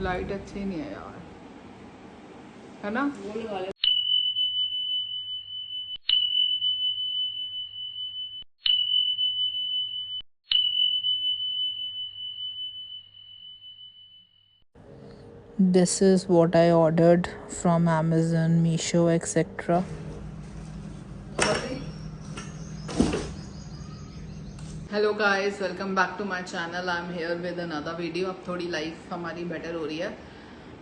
Light अच्छी नहीं है यार, है ना? This is what I ordered from Amazon, Meesho, etc. Hello guys, welcome back to my channel. I am here with another video. अब थोड़ी लाइफ हमारी बेटर हो रही है।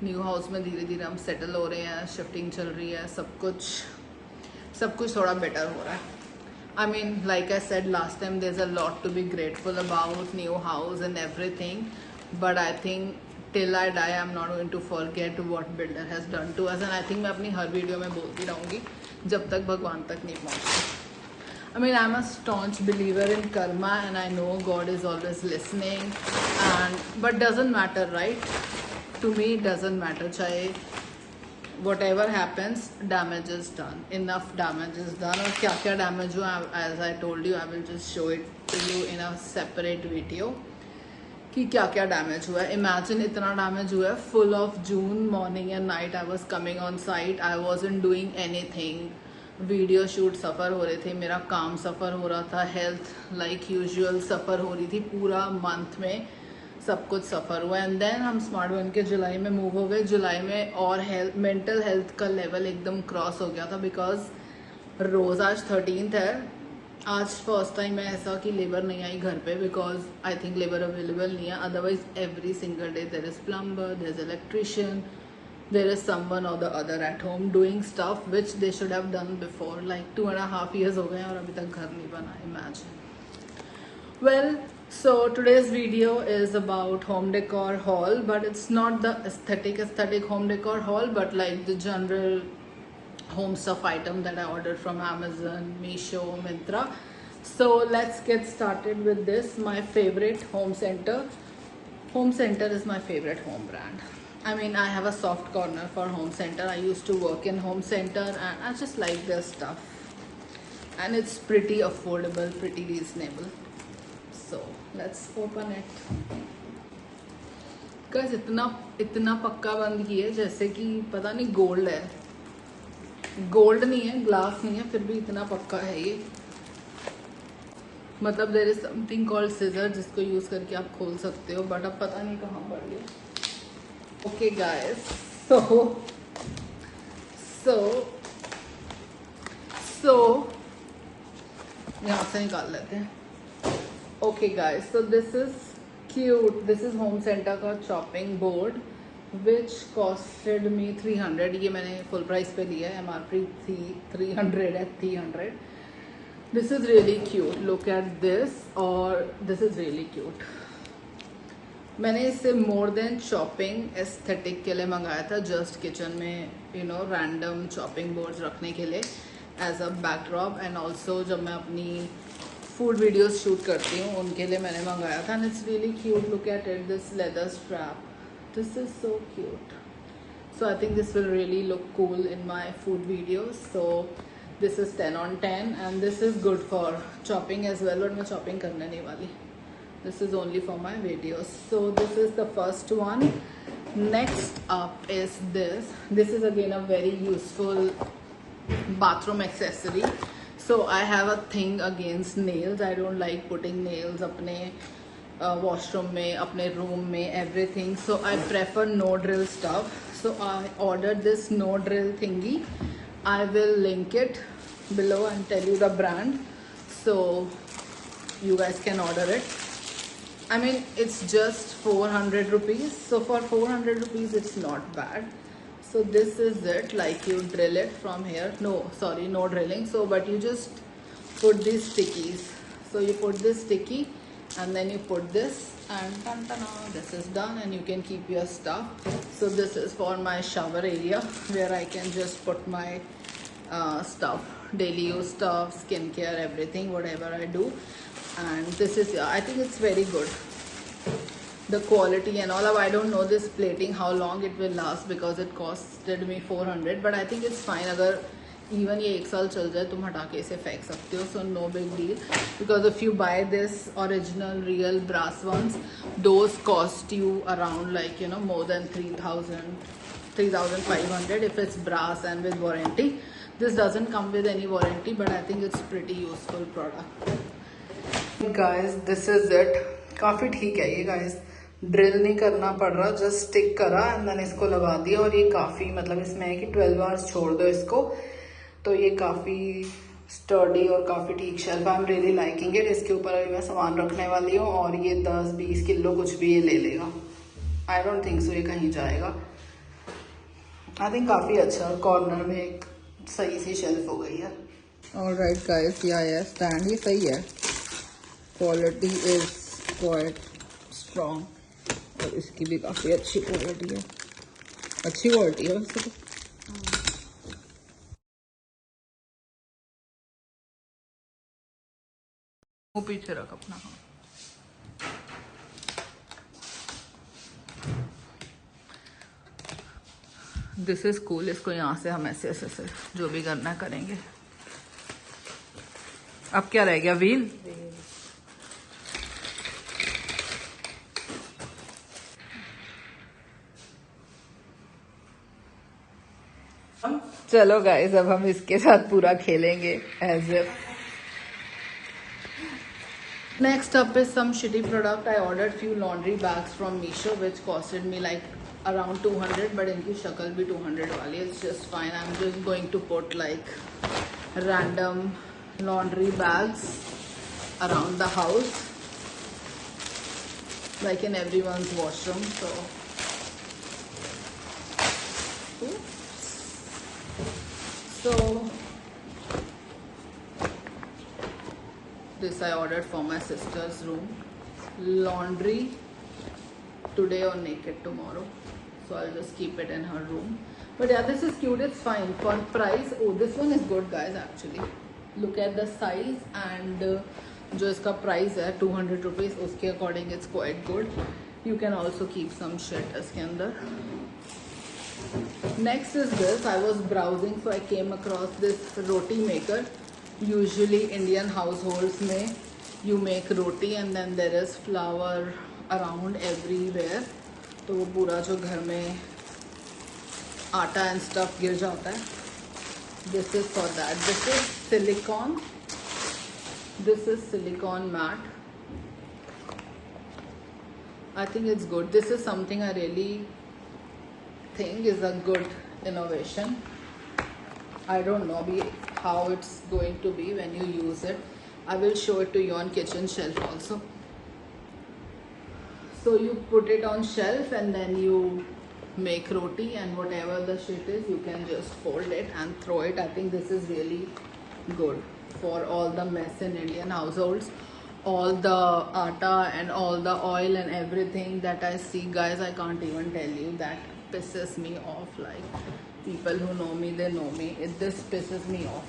न्यू हाउस में धीरे धीरे हम सेटल हो रहे हैं, शिफ्टिंग चल रही है, सब कुछ थोड़ा बेटर हो रहा है। I mean, like I said last time, there is a lot to be grateful about new house and everything, but I think till I die I am not going to forget what builder has done to us. And I think मैं अपनी हर video में बोलती रहूँगी जब तक भगवान तक नहीं पहुँचती। I mean, I'm a staunch believer in karma, and I know God is always listening. But doesn't matter, right? To me, it doesn't matter. Chahe whatever happens, damage is done. Enough damage is done. और क्या क्या damage हुआ, as I told you, I will just show it to you in a separate video. कि क्या क्या damage हुआ है। Imagine इतना डैमेज हुआ है। Full of June, morning and night I was coming on site, I wasn't doing anything. Video shoot suffer हो रहे थे, मेरा काम सफ़र हो रहा था, हेल्थ लाइक यूजुअल सफ़र हो रही थी। पूरा मंथ में सब कुछ सफ़र हुआ। एंड देन हम स्मार्ट वन के जुलाई में मूव हो गए। जुलाई में और हेल्थ, मेंटल हेल्थ का लेवल एकदम क्रॉस हो गया था, बिकॉज रोज़ आज 13th है। आज फर्स्ट टाइम है ऐसा कि लेबर नहीं आई घर पे, because I think labour available नहीं है। Otherwise every single day there is plumber, there is electrician, there is someone or the other at home doing stuff which they should have done before. Like 2.5 years हो गए हैं और अभी तक घर नहीं बना। Imagine. Well, so today's video is about home decor haul, but it's not the aesthetic home decor haul, but like the general home stuff item that I ordered from Amazon, Meesho, Myntra. So let's get started with this. My favorite home center. Home Center is my favorite home brand. I mean, I have a soft corner for Home Center. I used to work in Home Center and I just like their stuff. And it's pretty affordable, pretty reasonable. So, let's open it. Guys, इतना पक्का बंद किया है जैसे कि पता नहीं gold है। गोल्ड नहीं है, ग्लास नहीं है, फिर भी इतना पक्का है ये। मतलब there is something called scissor जिसको यूज़ करके आप खोल सकते हो, बट अब पता नहीं कहाँ पड़ गया। ओके गाइस, सो यहाँ से निकाल लेते हैं। Okay guys, so this is cute. This is home centre का chopping board which costed me 300। ये मैंने फुल प्राइस पे लिया है, MRP थी 300 है, 300। This is really cute. Look at this, और this is really cute. मैंने इसे मोर देन चॉपिंग एस्थेटिक के लिए मंगाया था, जस्ट किचन में रैंडम चॉपिंग बोर्ड्स रखने के लिए as a backdrop. And also जब मैं अपनी फूड वीडियोस शूट करती हूँ उनके लिए मैंने मंगाया था। And it's really cute. Look at it, this leather strap, this is so cute. So I think this will really look cool in my food videos. So this is 10 on 10 and this is good for chopping as well, but मैं chopping करने नहीं वाली। This is only for my videos. So this is the first one. Next up is this. This is again a very useful bathroom accessory. So I have a thing against nails. I don't like putting nails अपने washroom में, अपने room में, everything. So I prefer no drill stuff. So I ordered this no drill thingy. I will link it below and tell you the brand. So you guys can order it. I mean, it's just 400 rupees. So for 400 rupees, it's not bad. So this is it. Like you drill it from here. No, sorry, no drilling. So, but you just put these stickies. So you put this sticky, and then you put this, and ta-da, this is done, and you can keep your stuff. So this is for my shower area where I can just put my stuff, daily use stuff, skincare, everything, whatever I do. And this is, I think it's very good, the quality and all. I don't know this plating how long it will last because it costed me 400, but I think it's fine. अगर even ये 1 साल चल जाए तुम हटा के इसे फेंक सकते हो, so no big deal. Because if you buy this original real brass ones, those cost you around like you know more than 3,500 if it's brass and with warranty. This doesn't come with any warranty, but I think it's pretty useful product. Guys, this is it. काफ़ी ठीक है ये guys. Drill नहीं करना पड़ रहा, just stick करा and then इसको लगा दिया. और ये काफ़ी मतलब इसमें है कि 12 आवर्स छोड़ दो इसको, तो ये काफ़ी स्टर्डी और काफ़ी ठीक shelf. I am really liking it. इसके ऊपर अभी मैं सामान रखने वाली हूँ और ये 10-20 किलो कुछ भी ये ले लेगा. आई डोंट थिंक सो ये कहीं जाएगा. आई थिंक काफ़ी अच्छा. कॉर्नर में एक सही सी शेल्फ हो गई है. ऑलराइट गाइस, या स्टैंड ही सही है. क्वालिटी इज क्वाइट स्ट्रॉन्ग और इसकी भी काफ़ी अच्छी क्वालिटी है. अच्छी क्वालिटी है वैसे तो. वो पीछे रख अपना. हाँ, दिस इज कूल. इसको यहाँ से हम ऐसे ऐसे जो भी करना है करेंगे. अब क्या रह गया? व्हील. चलो गाइस, अब हम इसके साथ पूरा खेलेंगे as if. Next up is some shitty product. I ordered few laundry bags from Meesho which costed me like around 200, but इनकी शक्ल भी 200 वाली है. It's just fine. I'm just going to put like random laundry bags around the house, like in everyone's washroom. So this I ordered for my sister's room. Laundry today or naked tomorrow, so I'll just keep it in her room. But yeah, this is cute. It's fine for price. Oh, this one is good guys. Actually look at the size and जो इसका price है 200 rupees, उसके according it's quite good. You can also keep some shit इसके अंदर. Next is this. I was browsing, so I came across this roti maker. Usually Indian households में you make roti and then there is flour around everywhere. तो वो पूरा जो घर में आटा and stuff गिर जाता है. This is for that. This is silicone. This is silicone mat. I think it's good. This is something I really think is a good innovation. I don't know how it's going to be when you use it. I will show it to you on kitchen shelf also. So you put it on shelf and then you make roti and whatever the shit is you can just fold it and throw it. I think this is really good for all the mess in Indian households. All the atta and all the oil and everything that I see guys, I can't even tell you. That pisses me off. Like people who know me, they know me. This pisses me off.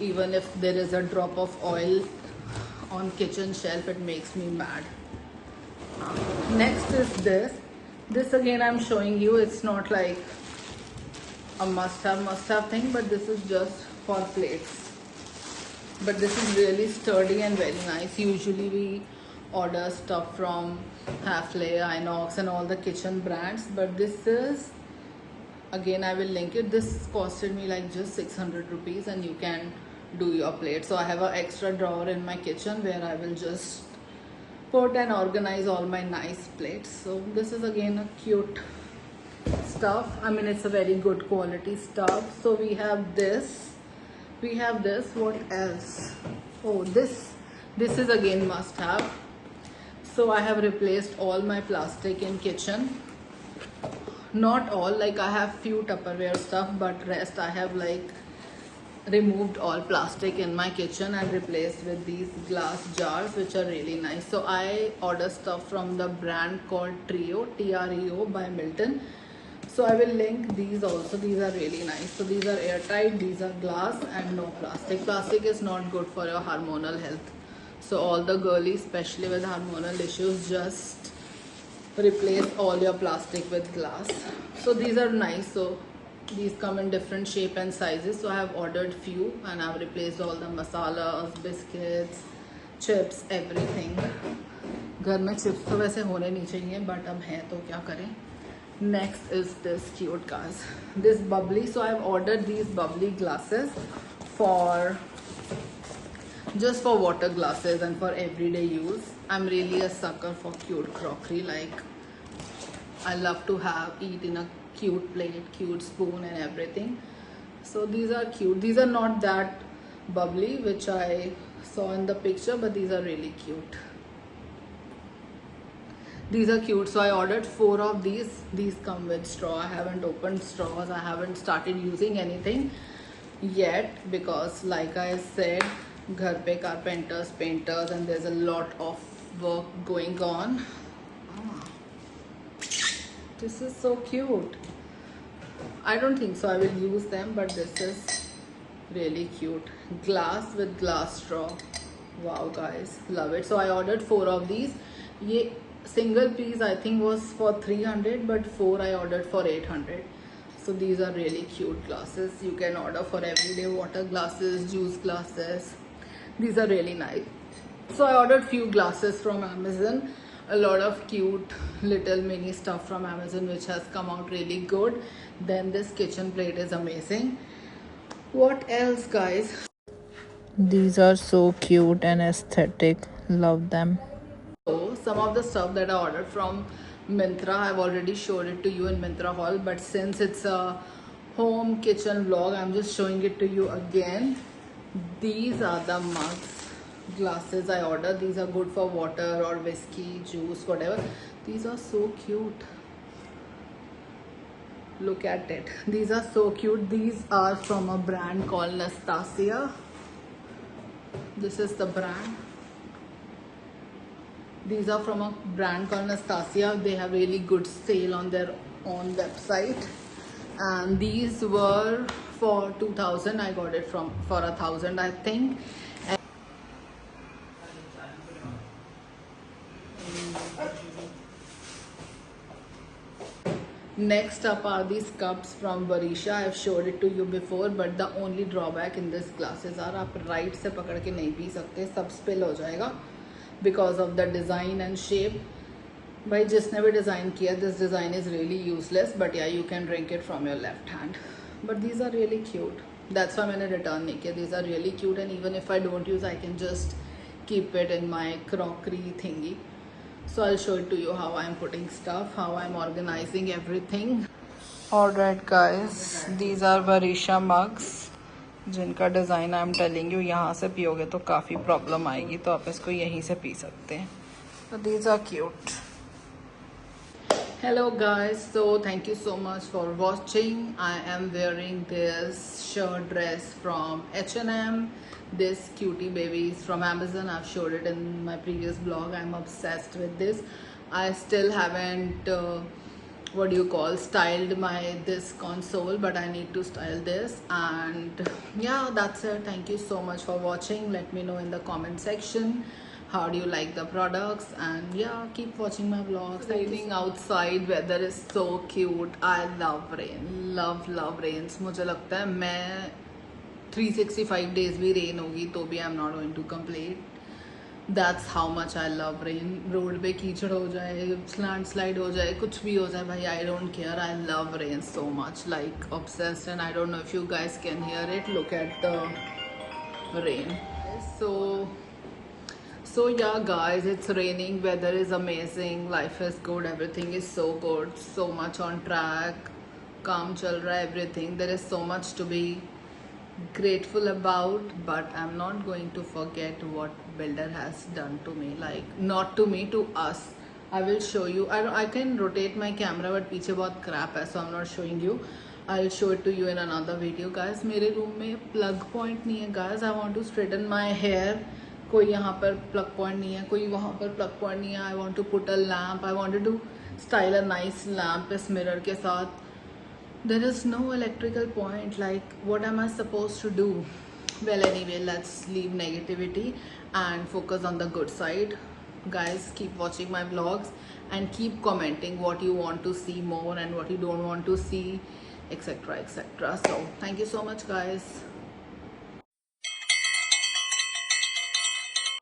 Even if there is a drop of oil on kitchen shelf, it makes me mad. Next is this. This again I'm showing you. It's not like a must-have thing, but this is just for plates. But this is really sturdy and very nice. Usually we order stuff from Hafele, Inox and all the kitchen brands, but this is, again I will link it, this costed me like just 600 rupees and you can do your plate. So I have an extra drawer in my kitchen where I will just put and organize all my nice plates. So this is again a cute stuff. I mean, it's a very good quality stuff. So we have this, what else? Oh, this is again must have. So I have replaced all my plastic in kitchen. Not all, like I have few Tupperware stuff, but rest I have like removed all plastic in my kitchen and replaced with these glass jars, which are really nice. So I order stuff from the brand called Trio, Treo by Milton. So I will link these also. These are really nice. So these are airtight, these are glass and no plastic. Plastic is not good for your hormonal health. So all the girlies, especially with hormonal issues, just replace all your plastic with glass. So these are nice. So These come in different shape and sizes, so I have ordered few and I've replaced all the masalas, biscuits, chips, everything. घर में chips तो वैसे होने नहीं चाहिए, but अब हैं तो क्या करें. Next is this cute, guys. This bubbly. So I've ordered these bubbly glasses for just for water glasses and for everyday use. I'm really a sucker for cute crockery. Like, I love to eat in a cute plate, cute spoon and everything. So these are cute. These are not that bubbly which I saw in the picture, but these are really cute. These are cute. So I ordered 4 of these. These come with straw. I haven't opened straws. I haven't started using anything yet because, like I said, ghar pe carpenters, painters, and there's a lot of work going on. This is so cute. I don't think so I will use them, but this is really cute. Glass with glass straw. Wow, guys, love it. So I ordered 4 of these. Ye single piece I think was for 300, but 4 I ordered for 800. So these are really cute glasses. You can order for everyday water glasses, juice glasses. These are really nice. So I ordered few glasses from Amazon. A lot of cute little mini stuff from Amazon which has come out really good. Then this kitchen plate is amazing. What else, guys? These are so cute and aesthetic. Love them. So some of the stuff that I ordered from Myntra, I've already showed it to you in Myntra haul, but since it's a home kitchen vlog, I'm just showing it to you again. These are the mugs, glasses I ordered. These are good for water or whiskey, juice, whatever. These are so cute. Look at it. These are so cute. These are from a brand called Nastasia. This is the brand. These are from a brand called Nastasia. They have really good sale on their own website. And these were for 2000. I got it for 1000, I think. Next up are these cups from Varisha. I've showed it to you before, but the only drawback in this glasses are आप right से पकड़ के नहीं P सकते, सब spill हो जाएगा because of the design and shape. भाई जिसने भी design किया, this design is really useless, but yeah, you can drink it from your left hand. But these are really cute. That's why मैंने return नहीं किया. These are really cute, and even if I don't use, I can just keep it in my crockery thingy. So I'll show it to you how I'm putting stuff, how I'm organizing everything. Alright, guys, these are Varisha mugs जिनका design I am telling you यहाँ से पियोगे तो काफ़ी problem आएगी, तो आप इसको यहीं से पी सकते हैं. So these are cute. Hello guys, so thank you so much for watching. I am wearing this shirt dress from H&M. This cutie baby is from Amazon. I've showed it in my previous blog. I'm obsessed with this. I still haven't styled this console, but I need to style this. And yeah, that's it. Thank you so much for watching. Let me know in the comment section how do you like the products, and yeah, keep watching my vlogs. Raining outside, weather is so cute. I love rain, love rains. मुझे लगता है मैं 365 days भी rain होगी तो भी I'm not going to complain. That's how much I love rain. Road पे कीचड़ हो जाए, slide हो जाए, कुछ भी हो जाए भाई, I don't care. I love rain so much, like obsessed. And I don't know if you guys can hear it. Look at the rain. So yeah, guys, it's raining, weather is amazing, life is good, everything is so good, so much on track, काम चल रहा है, everything. There is so much to be grateful about, but I'm not going to forget what builder has done to me. Like, not to me, to us. I will show you. I can rotate my camera, but पीछे बहुत crap है, so I'm not showing you. I'll show it to you in another video, guys. मेरे room में plug point नहीं है, guys. I want to straighten my hair. कोई यहाँ पर plug point नहीं है, कोई वहाँ पर plug point नहीं है. I want to put a lamp. I wanted to style a nice lamp इस mirror के साथ. There is no electrical point. Like, what am I supposed to do? Well, anyway, let's leave negativity and focus on the good side. Guys, keep watching my vlogs and keep commenting what you want to see more and what you don't want to see etcetera etcetera. So thank you so much guys.